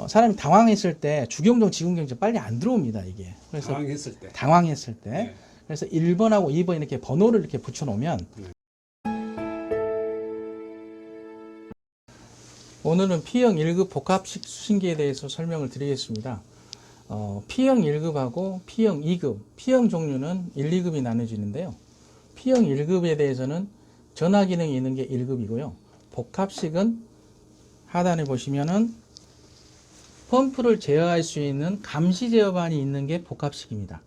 사람이 당황했을 때 주경종, 지궁경종 빨리 안 들어옵니다, 이게. 그래서 당황했을 때. 네. 그래서 1번하고 2번 이렇게 번호를 이렇게 붙여 놓으면 오늘은 P형 1급 복합식 수신기에 대해서 설명을 드리겠습니다. P형 1급하고 P형 2급, P형 종류는 1, 2급이 나눠지는데요. P형 1급에 대해서는 전화 기능이 있는 게 1급이고요. 복합식은 하단에 보시면은 펌프를 제어할 수 있는 감시 제어반이 있는 게 복합식입니다.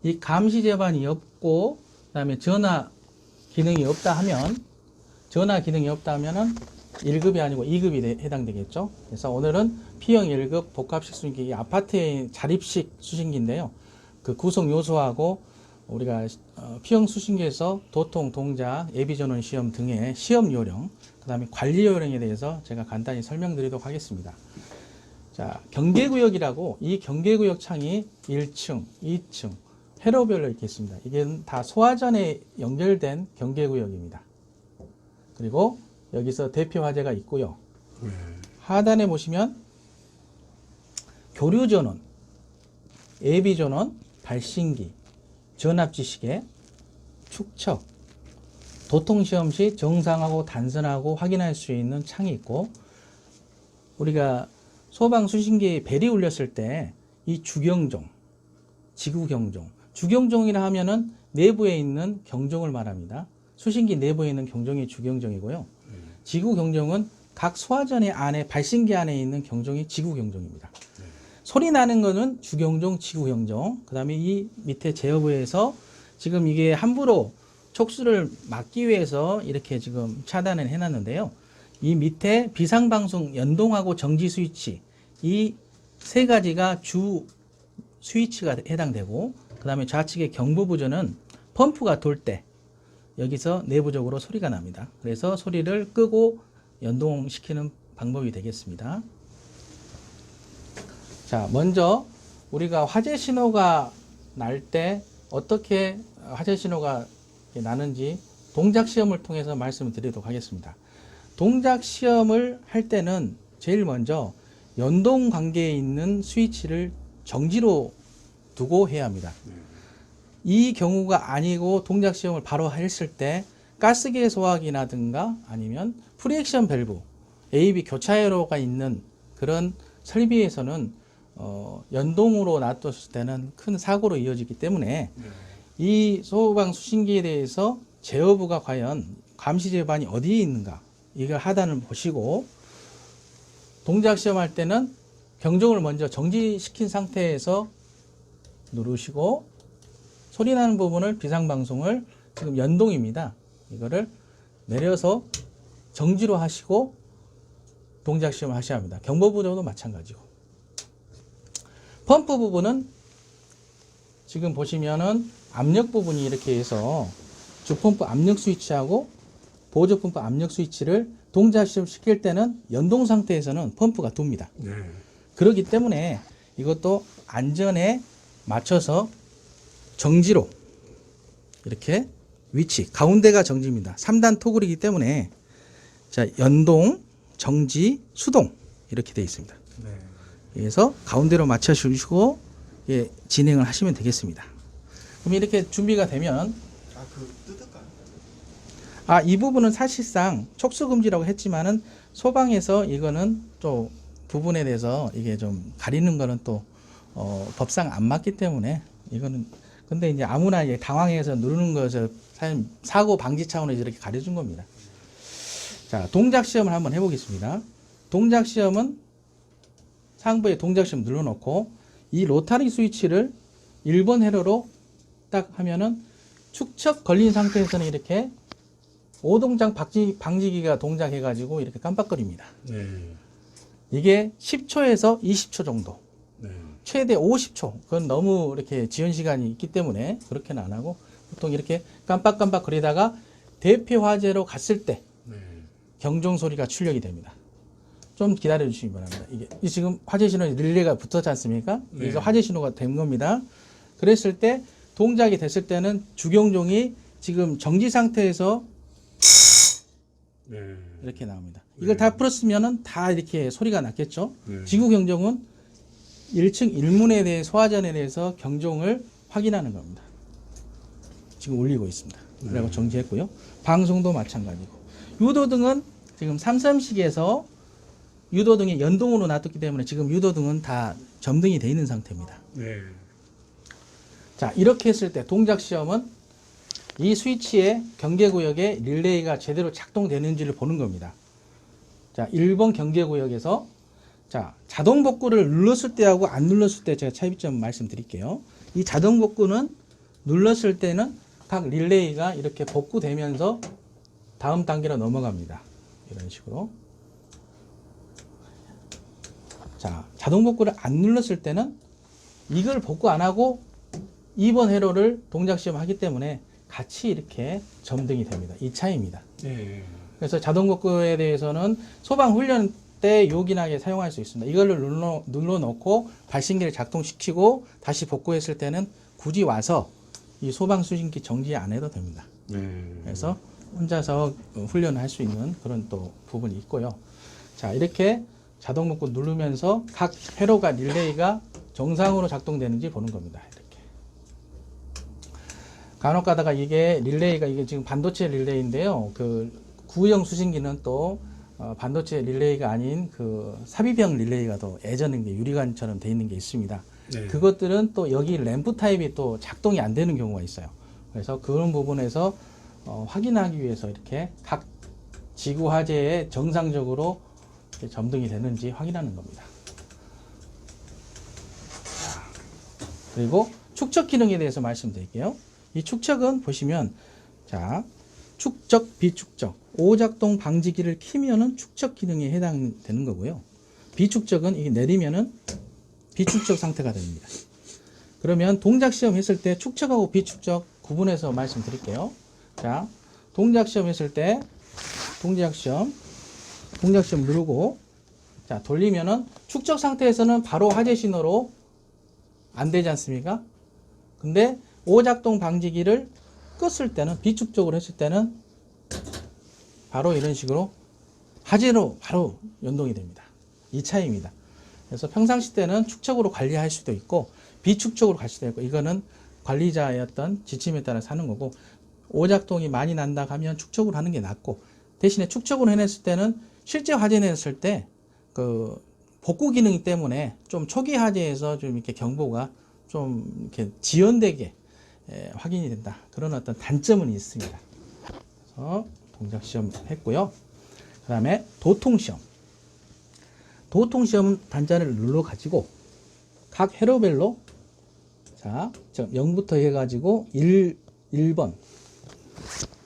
이 감시 제어반이 없고 그다음에 전화 기능이 없다 하면은 1급이 아니고 2급이 해당되겠죠. 그래서 오늘은 P형 1급 복합식 수신기, 아파트의 자립식 수신기인데요. 그 구성 요소하고 우리가 P형 수신기에서 도통, 동작, 예비전원 시험 등의 시험 요령, 그 다음에 관리 요령에 대해서 제가 간단히 설명드리도록 하겠습니다. 자, 경계구역이라고, 이 경계구역 창이 1층, 2층, 회로별로 이렇게 있습니다. 이게 다 소화전에 연결된 경계구역입니다. 그리고 여기서 대표 화재가 있고요. 하단에 보시면 교류전원, 예비전원, 발신기, 전압지시계, 축척, 도통시험 시 정상하고 단선하고 확인할 수 있는 창이 있고, 우리가 소방 수신기에 벨이 울렸을 때 이 주경종, 지구경종, 주경종이라 하면은 내부에 있는 경종을 말합니다. 수신기 내부에 있는 경종이 주경종이고요. 지구경종은 각 소화전의 안에, 발신기 안에 있는 경종이 지구경종입니다. 소리 나는 거는 주경종, 지구경종. 그 다음에 이 밑에 제어부에서 지금 이게 함부로 촉수를 막기 위해서 이렇게 지금 차단을 해놨는데요. 이 밑에 비상방송 연동하고 정지 스위치, 이 세 가지가 주 스위치가 해당되고, 그 다음에 좌측의 경보부전은 펌프가 돌 때 여기서 내부적으로 소리가 납니다. 그래서 소리를 끄고 연동시키는 방법이 되겠습니다. 자, 먼저 우리가 화재 신호가 날 때 어떻게 화재 신호가 나는지 동작 시험을 통해서 말씀을 드리도록 하겠습니다. 동작 시험을 할 때는 제일 먼저 연동 관계에 있는 스위치를 정지로 두고 해야 합니다. 이 경우가 아니고 동작 시험을 바로 했을 때 가스계 소화기라든가 아니면 프리액션 밸브, AV 교차회로가 있는 그런 설비에서는 연동으로 놔뒀을 때는 큰 사고로 이어지기 때문에 이 소방 수신기에 대해서 제어부가 과연 감시 제어반이 어디에 있는가, 이걸 하단을 보시고, 동작 시험할 때는 경종을 먼저 정지시킨 상태에서 누르시고, 소리 나는 부분을 비상방송을 지금 연동입니다. 이거를 내려서 정지로 하시고 동작 시험을 하셔야 합니다. 경보부조도 마찬가지고. 펌프 부분은 지금 보시면은 압력 부분이 이렇게 해서 주펌프 압력 스위치하고 보조펌프 압력 스위치를 동작 시험 시킬 때는 연동 상태에서는 펌프가 돕니다. 그렇기 때문에 이것도 안전에 맞춰서 정지로 이렇게 위치, 가운데가 정지입니다. 3단 토글이기 때문에 자, 연동, 정지, 수동 이렇게 되어 있습니다. 그래서 가운데로 맞춰 주시고 예, 진행을 하시면 되겠습니다. 그럼 이렇게 준비가 되면 이 부분은 사실상 촉수금지라고 했지만은 소방에서 이거는 또 부분에 대해서 이게 좀 가리는 거는 또 법상 안 맞기 때문에 이거는, 근데 이제 아무나 이제 당황해서 누르는 것을 사고 방지 차원에서 이렇게 가려준 겁니다. 자, 동작 시험을 한번 해보겠습니다. 동작 시험은 상부에 동작 시험 눌러놓고 이 로타리 스위치를 1번 회로로 딱 하면은 축척 걸린 상태에서는 이렇게 오동작 방지기가 동작해가지고 이렇게 깜빡거립니다. 이게 10초에서 20초 정도. 최대 50초. 그건 너무 이렇게 지연 시간이 있기 때문에 그렇게는 안 하고 보통 이렇게 깜빡깜빡 거리다가 대표 화재로 갔을 때 경종 소리가 출력이 됩니다. 좀 기다려 주시기 바랍니다. 이게 지금 화재 신호 릴레이가 붙었지 않습니까? 그래서 화재 신호가 된 겁니다. 그랬을 때 동작이 됐을 때는 주경종이 지금 정지 상태에서 네. 이렇게 나옵니다. 이걸 다 풀었으면은 다 이렇게 소리가 났겠죠. 네. 지구 경종은 1층 1문에 대해 소화전에 대해서 경종을 확인하는 겁니다. 지금 울리고 있습니다. 그리고 정지했고요. 방송도 마찬가지고. 유도등은 지금 삼성식에서 유도등이 연동으로 놔뒀기 때문에 지금 유도등은 다 점등이 되어 있는 상태입니다. 네. 자, 이렇게 했을 때 동작 시험은 이 스위치의 경계구역에 릴레이가 제대로 작동되는지를 보는 겁니다. 자, 1번 경계구역에서 자, 자동 복구를 눌렀을 때하고 안 눌렀을 때 제가 차이점 말씀드릴게요. 이 자동 복구는 눌렀을 때는 각 릴레이가 이렇게 복구되면서 다음 단계로 넘어갑니다. 이런 식으로. 자, 자동 복구를 안 눌렀을 때는 이걸 복구 안 하고 2번 회로를 동작 시험 하기 때문에 같이 이렇게 점등이 됩니다. 이 차이입니다. 네. 그래서 자동 복구에 대해서는 소방 훈련 때 요긴하게 사용할 수 있습니다. 이거를 눌러놓고 발신기를 작동시키고 다시 복구했을 때는 굳이 와서 이 소방 수신기 정지 안 해도 됩니다. 네. 그래서 혼자서 훈련을 할 수 있는 그런 또 부분이 있고요. 자, 이렇게 자동 복구 누르면서 각 회로가 릴레이가 정상으로 작동되는지 보는 겁니다. 이렇게. 간혹 가다가 이게 릴레이가 이게 지금 반도체 릴레이인데요. 그 구형 수신기는 또 반도체 릴레이가 아닌 그 삽입형 릴레이가 더 예전에 유리관처럼 되어 있는 게 있습니다. 네. 그것들은 또 여기 램프 타입이 또 작동이 안 되는 경우가 있어요. 그래서 그런 부분에서 확인하기 위해서 이렇게 각 지구 화재에 정상적으로 점등이 되는지 확인하는 겁니다. 자, 그리고 축적 기능에 대해서 말씀드릴게요. 이 축적은 보시면 자, 축적, 비축적, 오작동 방지기를 키면은 축적 기능에 해당되는 거고요. 비축적은 이게 내리면은 비축적 상태가 됩니다. 그러면 동작 시험 했을 때 축적하고 비축적 구분해서 말씀드릴게요. 자, 동작 시험 했을 때 동작 시험 누르고 자, 돌리면은 축적 상태에서는 바로 화재 신호로 안 되지 않습니까? 근데 오작동 방지기를 껐을 때는 비축적으로 했을 때는 바로 이런 식으로 화재로 바로 연동이 됩니다. 이 차이입니다. 그래서 평상시 때는 축적으로 관리할 수도 있고 비축적으로 갈 수도 있고 이거는 관리자의 어떤 지침에 따라 사는 거고 오작동이 많이 난다 하면 축적으로 하는 게 낫고 대신에 축적으로 해냈을 때는 실제 화재 냈을 때 그 복구 기능 때문에 좀 초기 화재에서 좀 이렇게 경보가 좀 이렇게 지연되게 확인이 된다. 그런 어떤 단점은 있습니다. 그래서 동작 시험 했고요. 그 다음에 도통 시험. 도통 시험 단자를 눌러 가지고 각 회로별로 자, 0부터 해가지고 1번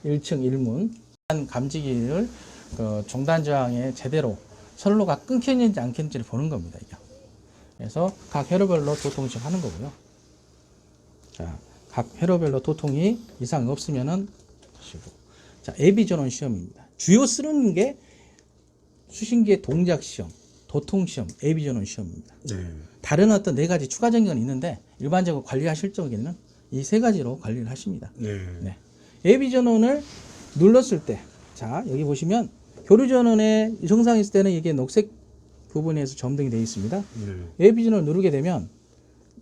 1층 1문 감지기를 종단 저항에 제대로 선로가 끊겼는지 안 끊겼는지를 보는 겁니다. 이게. 그래서 각 회로별로 도통 시험 하는 거고요. 자, 각 회로별로 도통이 이상 없으면은 자, 예비 전원 시험입니다. 주요 쓰는 게 수신기의 동작 시험, 도통 시험, 예비 전원 시험입니다. 네. 다른 어떤 네 가지 추가적인 건 있는데 일반적으로 관리하실 적에는 이 세 가지로 관리를 하십니다. 네. 네. 예비 전원을 눌렀을 때, 자 여기 보시면 교류 전원에 정상이 있을 때는 이게 녹색 부분에서 점등이 되어 있습니다. 네. 예비 전원을 누르게 되면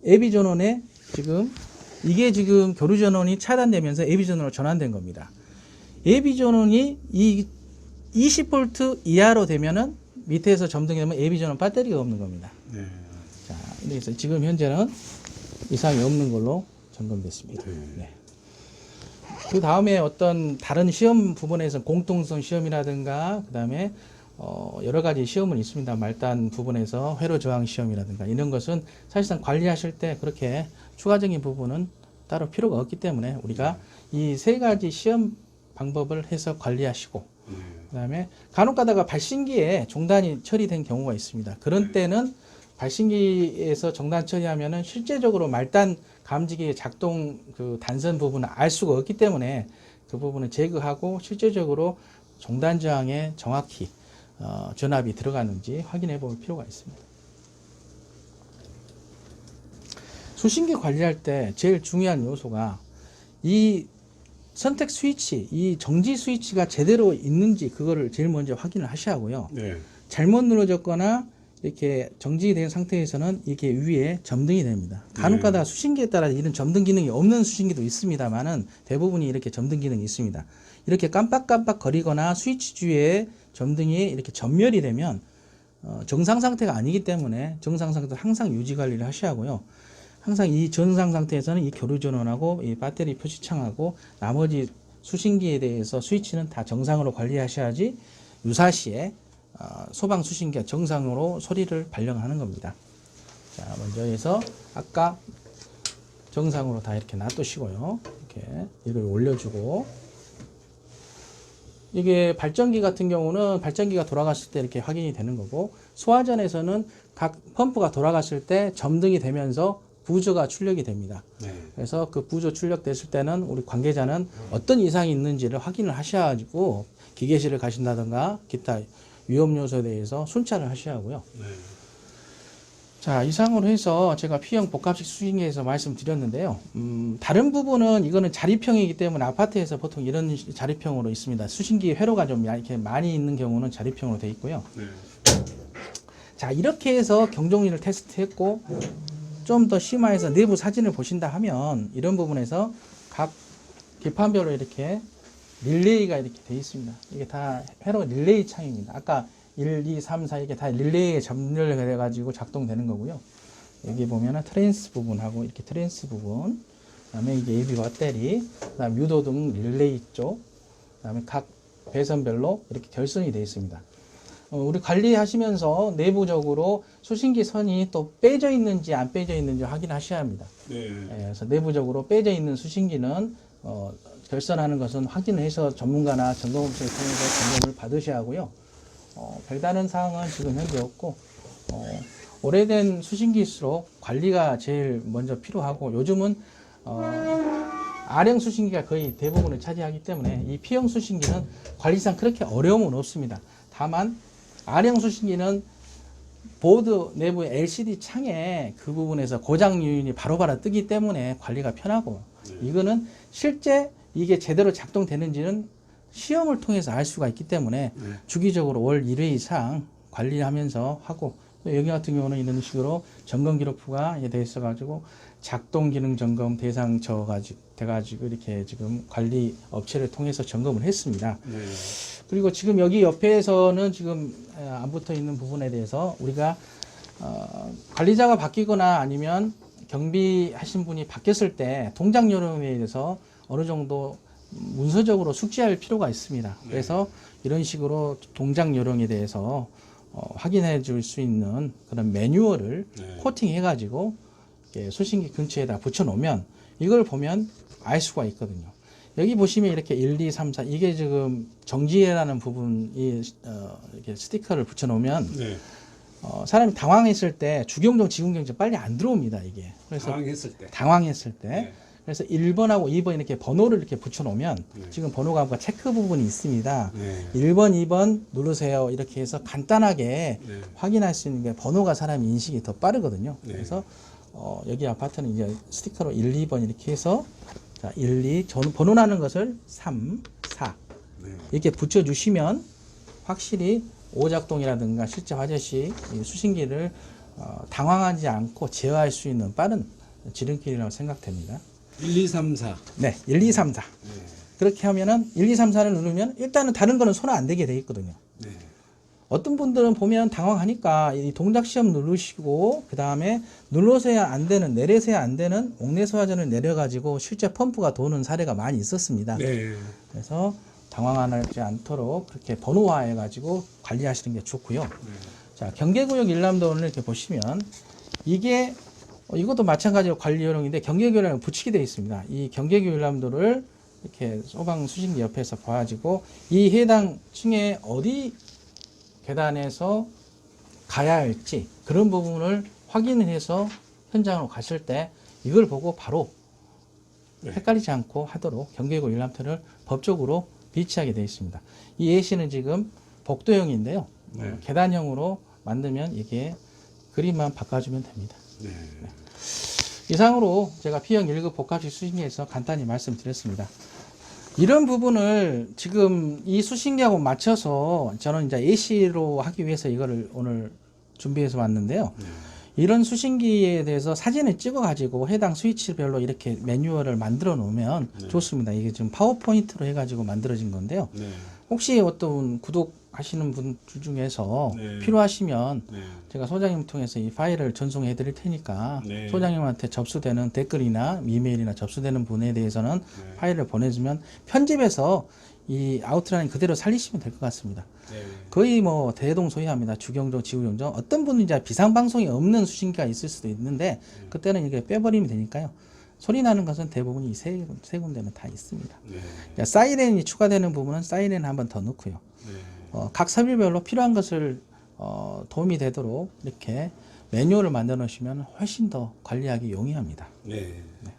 예비 전원에 지금 이게 지금 교류 전원이 차단되면서 예비 전원으로 전환된 겁니다. 예비 전원이 이 20V 이하로 되면은 밑에서 점등이 되면 예비 전원 배터리가 없는 겁니다. 네. 자, 그래서 지금 현재는 이상이 없는 걸로 점검됐습니다. 네. 네. 그 다음에 어떤 다른 시험 부분에서 공통성 시험이라든가 그 다음에 여러 가지 시험은 있습니다. 말단 부분에서 회로 저항 시험이라든가 이런 것은 사실상 관리하실 때 그렇게 추가적인 부분은 따로 필요가 없기 때문에 우리가 이 세 가지 시험 방법을 해서 관리하시고 그 다음에 간혹 가다가 발신기에 종단이 처리된 경우가 있습니다. 그런 때는 발신기에서 정단 처리하면은 실제적으로 말단 감지기의 작동 그 단선 부분을 알 수가 없기 때문에 그 부분을 제거하고 실제적으로 종단 저항에 정확히 전압이 들어가는지 확인해 볼 필요가 있습니다. 수신기 관리할 때 제일 중요한 요소가 이 선택 스위치, 이 정지 스위치가 제대로 있는지 그거를 제일 먼저 확인을 하셔야 하고요. 네. 잘못 눌러졌거나 이렇게 정지된 상태에서는 이렇게 위에 점등이 됩니다. 간혹가다 수신기에 따라 이런 점등 기능이 없는 수신기도 있습니다만은 대부분이 이렇게 점등 기능이 있습니다. 이렇게 깜빡깜빡 거리거나 스위치 주위에 점등이 이렇게 전멸이 되면 정상 상태가 아니기 때문에 정상 상태 항상 유지 관리를 하셔야 하고요. 항상 이 정상 상태에서는 이 교류 전원하고 이 배터리 표시창하고 나머지 수신기에 대해서 스위치는 다 정상으로 관리하셔야지 유사시에 소방 수신기가 정상으로 소리를 발령하는 겁니다. 자, 먼저 해서 아까 정상으로 다 이렇게 놔두시고요. 이렇게 이걸 올려주고, 이게 발전기 같은 경우는 발전기가 돌아갔을 때 이렇게 확인이 되는 거고, 소화전에서는 각 펌프가 돌아갔을 때 점등이 되면서 부저가 출력이 됩니다. 네. 그래서 그 부저 출력됐을 때는 우리 관계자는 어떤 이상이 있는지를 확인을 하셔가지고 기계실을 가신다든가 기타 위험 요소에 대해서 순찰을 하셔야 하고요. 네. 자, 이상으로 해서 제가 P형 복합식 수신기에서 말씀드렸는데요. 다른 부분은 이거는 자립형이기 때문에 아파트에서 보통 이런 자립형으로 있습니다. 수신기 회로가 좀 이렇게 많이 있는 경우는 자립형으로 되어 있고요. 네. 자, 이렇게 해서 경종리를 테스트했고, 좀 더 심화해서 내부 사진을 보신다 하면 이런 부분에서 각 기판별로 이렇게 릴레이가 이렇게 되어 있습니다. 이게 다 회로 릴레이 창입니다. 아까 1, 2, 3, 4 이게 다 릴레이에 점열돼 가지고 작동되는 거고요. 여기 보면은 트랜스 부분하고 이렇게 트랜스 부분, 그다음에 이게 AV 배터리, 그다음 유도등 릴레이 쪽, 그다음에 각 배선별로 이렇게 결선이 되어 있습니다. 우리 관리하시면서 내부적으로 수신기 선이 또 빼져 있는지 안 빼져 있는지 확인하셔야 합니다. 네. 그래서 내부적으로 빼져 있는 수신기는 결선하는 것은 확인해서 전문가나 점검업체를 통해서 점검을 받으셔야 하고요. 별다른 사항은 지금 현재 없고, 오래된 수신기일수록 관리가 제일 먼저 필요하고, 요즘은 R형 수신기가 거의 대부분을 차지하기 때문에 이 P형 수신기는 관리상 그렇게 어려움은 없습니다. 다만 R형 수신기는 보드 내부 LCD 창에 그 부분에서 고장 요인이 바로바로 뜨기 때문에 관리가 편하고, 이거는 실제 이게 제대로 작동되는지는 시험을 통해서 알 수가 있기 때문에 주기적으로 월 1회 이상 관리하면서 하고, 또 여기 같은 경우는 이런 식으로 점검 기록부가 돼 있어 가지고 작동 기능 점검 대상 돼가지고 이렇게 지금 관리 업체를 통해서 점검을 했습니다. 네. 그리고 지금 여기 옆에서는 지금 안 붙어 있는 부분에 대해서 우리가 관리자가 바뀌거나 아니면 경비하신 분이 바뀌었을 때 동작 요령에 대해서 어느 정도 문서적으로 숙지할 필요가 있습니다. 그래서 이런 식으로 동작 요령에 대해서 확인해 줄 수 있는 그런 매뉴얼을 코팅해 가지고 수신기 근처에다 붙여 놓으면 이걸 보면 알 수가 있거든요. 여기 보시면 이렇게 1, 2, 3, 4 이게 지금 정지해라는 부분이 이렇게 스티커를 붙여 놓으면 사람이 당황했을 때 주경종, 지공경종 빨리 안 들어옵니다. 이게. 그래서 당황했을 때. 네. 그래서 1번하고 2번 이렇게 번호를 이렇게 붙여 놓으면 지금 번호가 체크 부분이 있습니다. 1번, 2번 누르세요. 이렇게 해서 간단하게 확인할 수 있는 게 번호가 사람 인식이 더 빠르거든요. 그래서 여기 아파트는 이제 스티커로 1, 2번 이렇게 해서 자, 1, 2 번호 나는 것을 3, 4 이렇게 붙여주시면 확실히 오작동이라든가 실제 화재 시 수신기를 당황하지 않고 제어할 수 있는 빠른 지름길이라고 생각됩니다. 1, 2, 3, 4. 네, 1, 2, 3, 4. 그렇게 하면은 1, 2, 3, 4를 누르면 일단은 다른 거는 손 안 대게 돼 있거든요. 어떤 분들은 보면 당황하니까 이 동작 시험 누르시고 그 다음에 눌러서야 안 되는, 내려서야 안 되는 옥내 소화전을 내려가지고 실제 펌프가 도는 사례가 많이 있었습니다. 그래서 당황하지 않도록 그렇게 번호화해 가지고 관리하시는 게 좋고요. 자, 경계구역 일람도를 이렇게 보시면 이게 이것도 마찬가지로 관리 요령인데 경계구역을 붙이게 되어 있습니다. 이 경계구역 일람도를 이렇게 소방 수신기 옆에서 봐가지고 이 해당 층에 어디 계단에서 가야 할지 그런 부분을 확인을 해서 현장으로 갔을 때 이걸 보고 바로 헷갈리지 않고 하도록 경계구역 일람터를 법적으로 비치하게 되어 있습니다. 이 예시는 지금 복도형인데요. 계단형으로 만들면 이게 그림만 바꿔주면 됩니다. 네. 이상으로 제가 P형 1급 복합식 수신기에서 간단히 말씀드렸습니다. 이런 부분을 지금 이 수신기하고 맞춰서 저는 이제 AC로 하기 위해서 이거를 오늘 준비해서 왔는데요. 이런 수신기에 대해서 사진을 찍어 가지고 해당 스위치별로 이렇게 매뉴얼을 만들어 놓으면 좋습니다. 이게 지금 파워포인트로 해 가지고 만들어진 건데요. 혹시 어떤 구독하시는 분들 중에서 필요하시면 제가 소장님 통해서 이 파일을 전송해 드릴 테니까 소장님한테 접수되는 댓글이나 이메일이나 접수되는 분에 대해서는 파일을 보내주면 편집해서 이 아웃라인 그대로 살리시면 될 것 같습니다. 거의 뭐 대동소이합니다. 주경종, 지구경종. 어떤 분은 이제 비상방송이 없는 수신기가 있을 수도 있는데 그때는 이게 빼버리면 되니까요. 소리 나는 것은 대부분 이 세 군데는 다 있습니다. 사이렌이 추가되는 부분은 사이렌 한번 더 넣고요. 각 설비별로 필요한 것을 도움이 되도록 이렇게 매뉴얼을 만들어 놓으시면 훨씬 더 관리하기 용이합니다. 네.